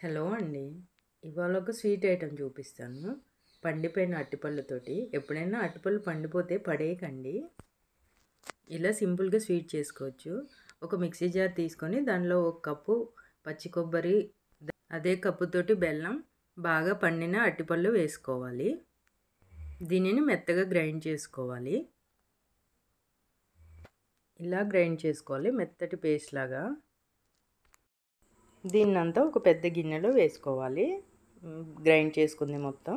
Hello అండి. ఇవాళ ఒక స్వీట్ ఐటెం చూపిస్తాను. పండిపోయిన అరటిపళ్ళతోటి. ఎప్పుడైనా అరటిపళ్ళు పండిపోతే పడేయకండి. ఇలా సింపుల్‌గా స్వీట్ చేసుకోవచ్చు. ఒక మిక్సీ జార్ తీసుకొని దానిలో ఒక కప్పు పచ్చి కొబ్బరి, అదే కప్పుతోటి బెల్లం, బాగా పండిన అరటిపళ్ళు వేసుకోవాలి. దీనిని మెత్తగా గ్రైండ్ చేసుకోవాలి. ఇలా గ్రైండ్ చేసుకోవాలి మెత్తటి పేస్ట్ లాగా. దీన్నంతా ఒక పెద్ద గిన్నెలో వేసుకోవాలి. గ్రైండ్ చేసుకుంది మొత్తం.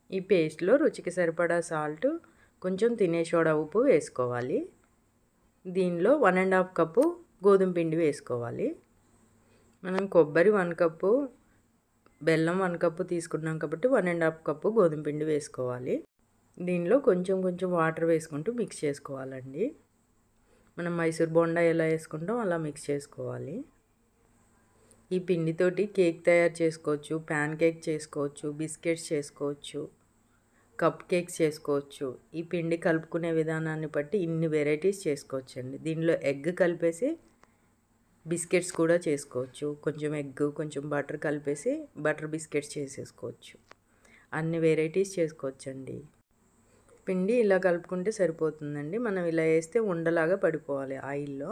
ఈ పేస్ట్లో రుచికి సరిపడా సాల్ట్, కొంచెం తినే సోడా ఉప్పు వేసుకోవాలి. దీనిలో 1½ కప్పు గోధుమ పిండి వేసుకోవాలి. మనం కొబ్బరి 1 కప్పు, బెల్లం 1 కప్పు తీసుకున్నాం కాబట్టి 1½ కప్పు గోధుమ పిండి వేసుకోవాలి. దీనిలో కొంచెం కొంచెం వాటర్ వేసుకుంటూ మిక్స్ చేసుకోవాలండి. మనం మైసూర్ బోండా ఎలా వేసుకుంటాం అలా మిక్స్ చేసుకోవాలి. ఈ పిండితోటి కేక్ తయారు చేసుకోవచ్చు, ప్యాన్ కేక్ చేసుకోవచ్చు, బిస్కెట్స్ చేసుకోవచ్చు, కప్ కేక్స్ చేసుకోవచ్చు. ఈ పిండి కలుపుకునే విధానాన్ని బట్టి ఇన్ని వెరైటీస్ చేసుకోవచ్చండి. దీనిలో ఎగ్ కలిపేసి బిస్కెట్స్ కూడా చేసుకోవచ్చు. కొంచెం ఎగ్, కొంచెం బటర్ కలిపేసి బటర్ బిస్కెట్స్ చేసేసుకోవచ్చు. అన్ని వెరైటీస్ చేసుకోవచ్చండి. పిండి ఇలా కలుపుకుంటే సరిపోతుందండి. మనం ఇలా వేస్తే ఉండలాగా పడిపోవాలి ఆయిల్లో.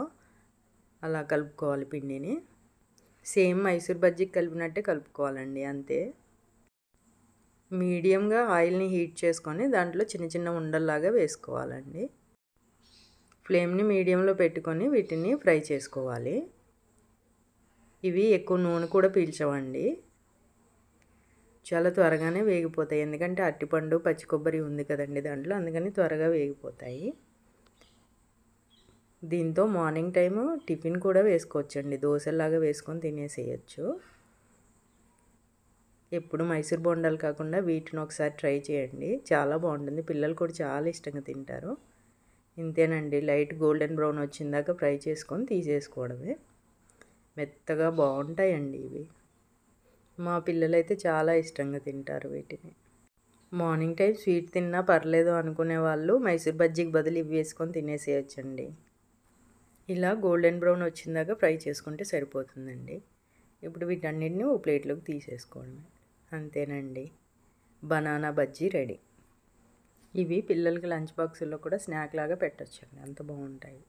అలా కలుపుకోవాలి పిండిని. సేమ్ మైసూర్ బజ్జీకి కలిపినట్టే కలుపుకోవాలండి, అంతే. మీడియంగా ఆయిల్ని హీట్ చేసుకొని దాంట్లో చిన్న చిన్న ఉండల్లాగా వేసుకోవాలండి. ఫ్లేమ్ని మీడియంలో పెట్టుకొని వీటిని ఫ్రై చేసుకోవాలి. ఇవి ఎక్కువ నూనె కూడా పీల్చవండి. చాలా త్వరగానే వేగిపోతాయి. ఎందుకంటే అరటిపండు, పచ్చి కొబ్బరి ఉంది కదండి దాంట్లో, అందుకని త్వరగా వేగిపోతాయి. దీంతో మార్నింగ్ టైము టిఫిన్ కూడా వేసుకోవచ్చండి. దోశలాగా వేసుకొని తినేసేయచ్చు. ఎప్పుడు మైసూర్ బోండాలు కాకుండా వీటిని ఒకసారి ట్రై చేయండి. చాలా బాగుంటుంది. పిల్లలు కూడా చాలా ఇష్టంగా తింటారు. ఇంతేనండి. లైట్ గోల్డెన్ బ్రౌన్ వచ్చిందాక ఫ్రై చేసుకొని తీసేసుకోవడమే. మెత్తగా బాగుంటాయండి ఇవి. మా పిల్లలైతే చాలా ఇష్టంగా తింటారు వీటిని. మార్నింగ్ టైం స్వీట్ తిన్నా పర్లేదు అనుకునే వాళ్ళు మైసూర్ బజ్జీకి బదులు ఇవి వేసుకొని తినేసేయచ్చండి. ఇలా గోల్డెన్ బ్రౌన్ వచ్చిందాక ఫ్రై చేసుకుంటే సరిపోతుందండి. ఇప్పుడు వీటన్నిటిని ఒక ప్లేట్లోకి తీసేసుకోవడమే. అంతేనండి. Banana bajji ready. ఇవి పిల్లలకి లంచ్ బాక్సుల్లో కూడా స్నాక్ లాగా పెట్టొచ్చండి. అంత బాగుంటాయి.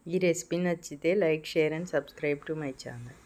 ఈ రెసిపీ నచ్చితే like, share and subscribe to my channel.